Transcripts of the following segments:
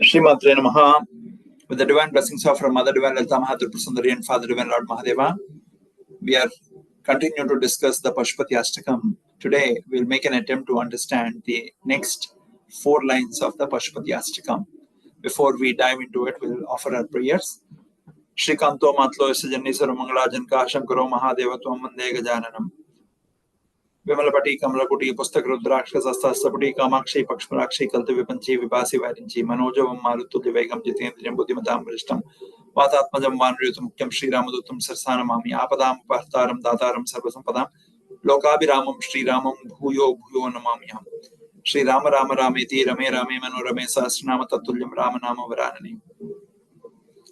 Sree Maathrey namaha. With the divine blessings of our Mother Divine Lalita Mahatripura Sundari and Father Divine Lord Mahadeva, we are continuing to discuss the Pashupati Ashtakam. Today, we'll make an attempt to understand the next 4 lines of the Pashupati Ashtakam. Before we dive into it, we'll offer our prayers. Shri Kanto Matlo Yasajanisara Mangalajan Kasham Karo Mahadeva Tvam Vande Gajananam. Vimalapati Kamalaputi Pustak Rudrakshka Sasta Saputi Kamakshi Pakshmarakshi Kalti Vipanchi Vipasi Varinchi Manojavam Marutu Divegam Jitendriam Buddhimatam Vrishtam Vatatmajam Vanryutam Mukyam Sri Ramadutam Sarsanamami Apadam Partaram Dataram Sarvasampadam Lokabhiramam Sri Ramam Bhuyo Bhuyo Namamyam Sri Rama Rama Rameti Rame Rame Mano Rame Sahasranama Tatulyam Rama Nama Varanani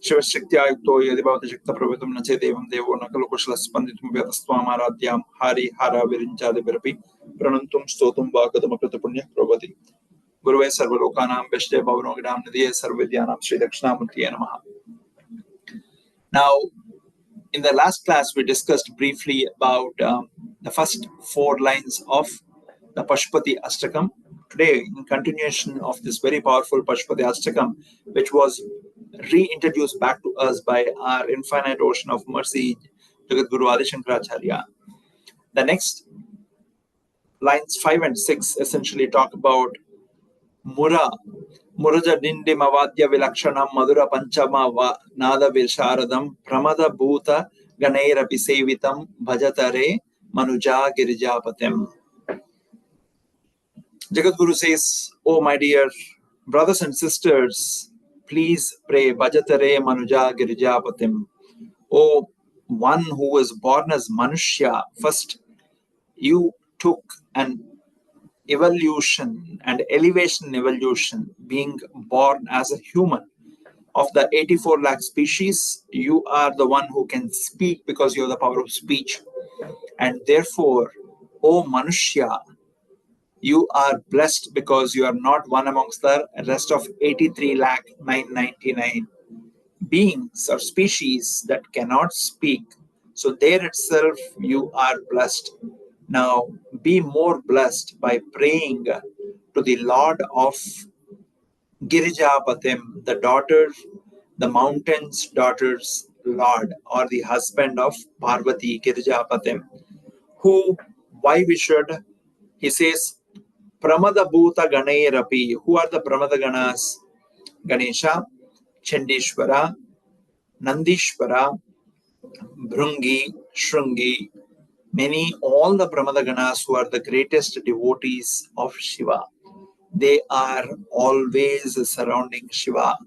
Shivashaktyayukto Yadibhavati Shakta Prabhutam Nache Devam Devo Nakalu Kushla Spanditum Vyatastvam Aradyam Hari Hara Virinchadi Virapi Pranantum Stotum Bhagavatam Akratapunya Prabhati Guruve Sarvalokanam Veshte Bhavanogadam Nidhiye Sarvidyanam Sri Dakshinamurtiye Namaha. Now, in the last class, we discussed briefly about the first 4 lines of the Pashupati Ashtakam. Today, in continuation of this very powerful Pashupati Ashtakam, which was reintroduced back to us by our infinite ocean of mercy, Jagat Guru Adi Shankaracharya. The next lines 5 and 6 essentially talk about Muraja Dindi Mavadya Vilakshanam Madura Panchama Nada Visharadam Pramada Bhuta Ganeirapi Sevitam Bhajatare Manuja Girijapatem. Jagat Guru says, "Oh my dear brothers and sisters, please pray Bhajatare Manuja Girijapatim." Oh, one who was born as Manushya, first you took an evolution and elevation evolution, being born as a human. Of the 84 lakh species, you are the one who can speak because you have the power of speech. And therefore, oh Manushya, you are blessed because you are not one amongst the rest of 83 lakh 999 beings or species that cannot speak. So there itself you are blessed. Now be more blessed by praying to the Lord of Girijapatim, the mountain's daughter's Lord, or the husband of Parvati, Girijapatim, who, why we should, he says, Pramada Bhuta Ganeirapi. Who are the Pramada Ganas? Ganesha, Chandishwara, Nandishwara, Bhrungi, Shrungi, all the Pramada Ganas who are the greatest devotees of Shiva. They are always surrounding Shiva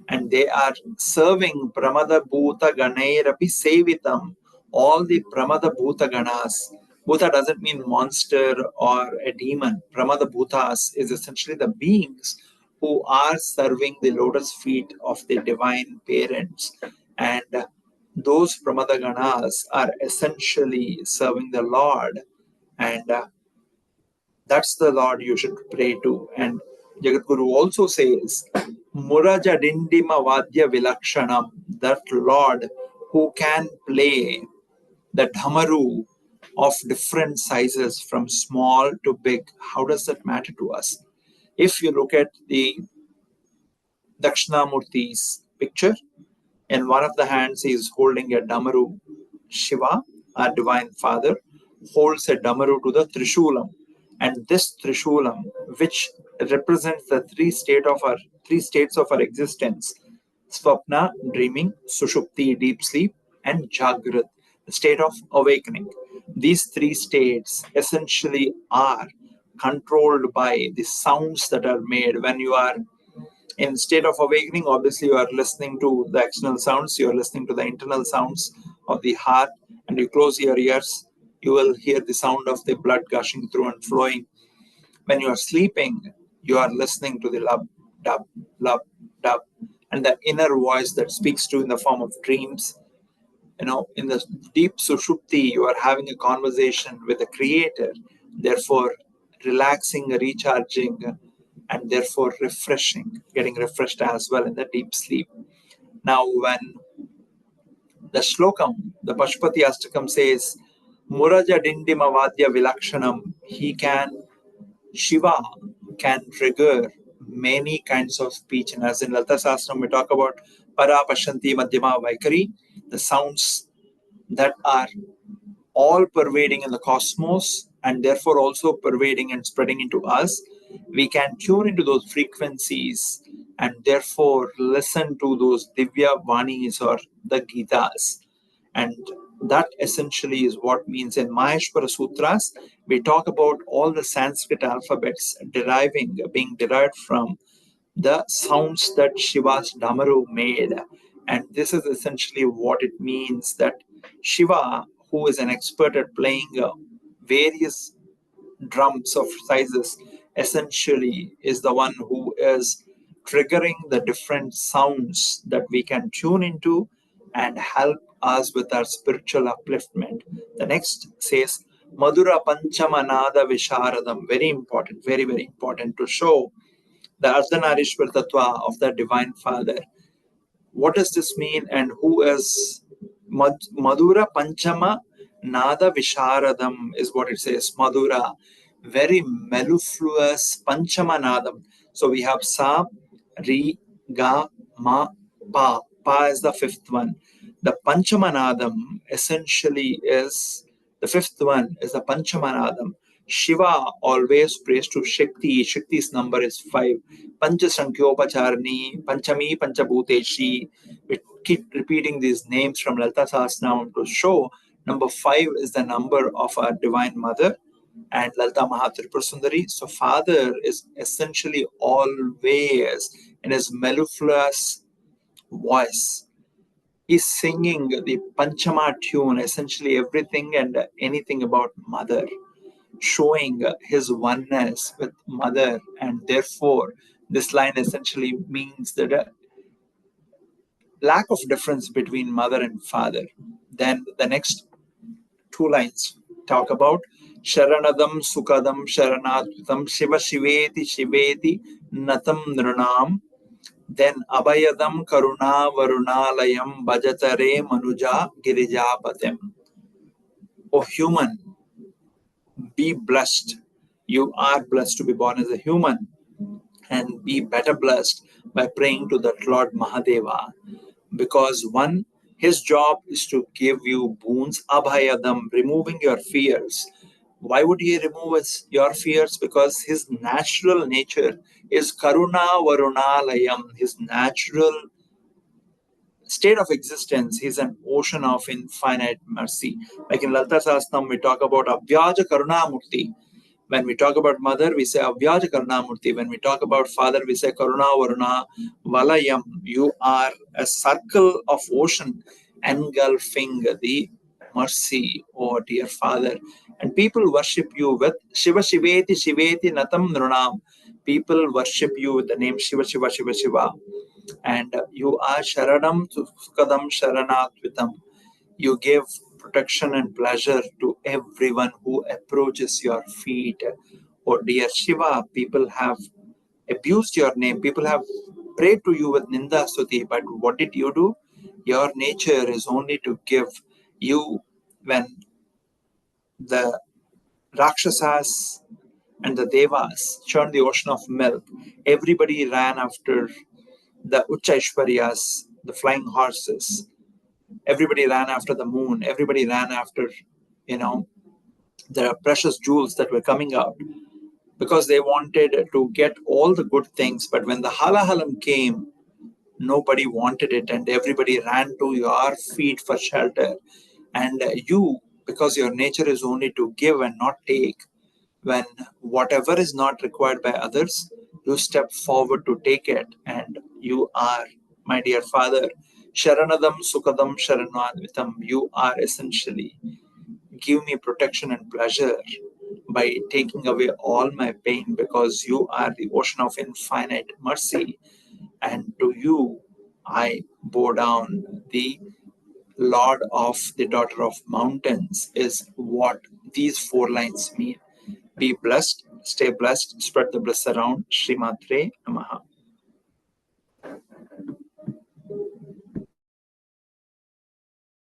and they are serving Pramada Bhuta Ganeirapi Sevitam. All the Pramada Bhuta Ganas. Bhuta doesn't mean monster or a demon. Pramada Bhutas is essentially the beings who are serving the lotus feet of the divine parents. And those Pramada Ganas are essentially serving the Lord. And that's the Lord you should pray to. And Jagat Guru also says, Muraja Dindima Vadya Vilakshanam, that Lord who can play the dhamaru of different sizes from small to big. How does that matter to us? If you look at the Dakshinamurti's picture, in one of the hands he is holding a dhamaru. Shiva, our divine father, holds a dhamaru to the Trishulam. And this Trishulam, which represents the 3 states of our existence, Swapna, dreaming, Sushupti, deep sleep, and Jagrat, the state of awakening. These 3 states essentially are controlled by the sounds that are made. When you are in state of awakening, obviously you are listening to the external sounds, you are listening to the internal sounds of the heart, and you close your ears, you will hear the sound of the blood gushing through and flowing. When you are sleeping, you are listening to the lub, dub, lub, dub, and the inner voice that speaks to you in the form of dreams. In the deep sushupti, you are having a conversation with the Creator, therefore relaxing, recharging, and therefore refreshing, getting refreshed as well in the deep sleep. Now, when the shlokam, the Pashupati Ashtakam says, Muraja Dindima Vadya Vilakshanam, Shiva can trigger many kinds of speech. And as in Lalita Sahasranam, we talk about Para, Pashanti, Madhyama, Vaikari, the sounds that are all pervading in the cosmos and therefore also pervading and spreading into us. We can tune into those frequencies and therefore listen to those Divya Vanis or the Gitas. And that essentially is what means in Maheshwara Sutras. We talk about all the Sanskrit alphabets being derived from the sounds that Shiva's Damaru made. And this is essentially what it means, that Shiva, who is an expert at playing various drums of sizes, essentially is the one who is triggering the different sounds that we can tune into and help us with our spiritual upliftment. The next says, Madhura Panchamanada Visharadam. Very important, very, very important to show the Ardhanarishwar Tattva of the Divine Father. What does this mean, and who is Madhura Panchama Nada Visharadam is what it says. Madhura, very mellifluous Panchama Nadam. So we have Sa, Ri, Ga, Ma, Pa. Pa is the fifth one. The Panchamanadam essentially is the fifth one, is the Panchamanadam. Shiva always prays to Shakti. Shakti's number is 5. Panchasankhyopacharini, Panchami, Panchabhuteshi. We keep repeating these names from Lalita Sahasranam to show number 5 is the number of our Divine Mother and Lalita Mahatripura Sundari. So Father is essentially always in his mellifluous voice. He's singing the Panchama tune, essentially everything and anything about Mother, showing his oneness with Mother. And therefore, this line essentially means that lack of difference between Mother and Father. Then the next 2 lines talk about Sharanadam Sukadam Sharanadvitam Shiva Shiveti Shiveti Natam Nranam. Then Abhayadam Karuna Varunalayam Bhajatare Manuja Girijapatem. O human, be blessed. You are blessed to be born as a human, and be better blessed by praying to that Lord Mahadeva. Because one, his job is to give you boons, abhayadam, removing your fears. Why would he remove your fears? Because his natural nature is karuna varunalayam, his natural state of existence. He's an ocean of infinite mercy. Like in Lalita Sahasranam, we talk about Avyaja Karunamurti. When we talk about Mother, we say Avyaja Karunamurti. When we talk about Father, we say Karuna Varuna Valayam. You are a circle of ocean engulfing the mercy, oh dear Father. And people worship you with Shiva Shiveti Shiveti Natam Nrunam. People worship you with the name Shiva Shiva Shiva Shiva. And you are Sharanam Sukadam Sharanatvitam. You give protection and pleasure to everyone who approaches your feet. Oh dear Shiva, people have abused your name. People have prayed to you with Ninda Stuti. But what did you do? Your nature is only to give. You, when the Rakshasas and the Devas churned the ocean of milk, everybody ran after the Uchaishwaryas, the flying horses. Everybody ran after the moon. Everybody ran after, the precious jewels that were coming out, because they wanted to get all the good things. But when the Halahalam came, nobody wanted it, and everybody ran to your feet for shelter. And you, because your nature is only to give and not take, when whatever is not required by others, you step forward to take it. And you are, my dear Father, Sharanadam Sukadam Sharanadvitam. You are essentially, give me protection and pleasure by taking away all my pain, because you are the ocean of infinite mercy. And to you, I bow down. The Lord of the Daughter of Mountains is what these 4 lines mean. Be blessed, stay blessed, spread the bliss around. Sree Maathrey, namaha.